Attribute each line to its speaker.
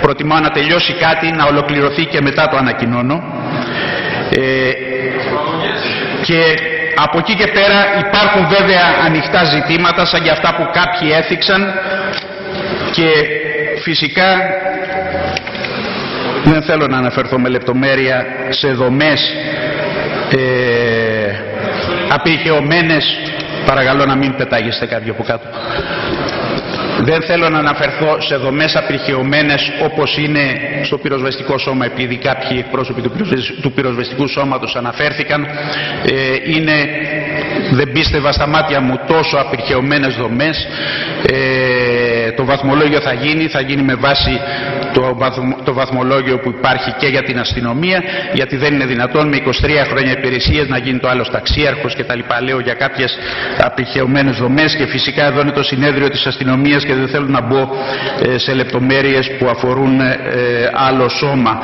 Speaker 1: προτιμάω να τελειώσει κάτι, να ολοκληρωθεί και μετά το ανακοινώνω. Και από εκεί και πέρα υπάρχουν βέβαια ανοιχτά ζητήματα σαν και αυτά που κάποιοι έθιξαν και φυσικά δεν θέλω να αναφερθώ με λεπτομέρεια σε δομές απειρχαιωμένες. Παρακαλώ να μην πετάγεστε κάποιοι από κάτω. Δεν θέλω να αναφερθώ σε δομές απειρχαιωμένες όπως είναι στο πυροσβεστικό σώμα, επειδή κάποιοι εκπρόσωποι του πυροσβεστικού σώματος αναφέρθηκαν. Δεν πίστευα στα μάτια μου τόσο απειρχαιωμένες δομές. Το βαθμολόγιο θα γίνει με βάση το βαθμολόγιο που υπάρχει και για την αστυνομία, γιατί δεν είναι δυνατόν με 23 χρόνια υπηρεσίας να γίνει το άλλο ταξίαρχος και τα λοιπά. Λέω για κάποιες απειρχαιωμένες δομές και φυσικά εδώ είναι το συνέδριο της αστυνομίας και δεν θέλω να μπω σε λεπτομέρειες που αφορούν άλλο σώμα.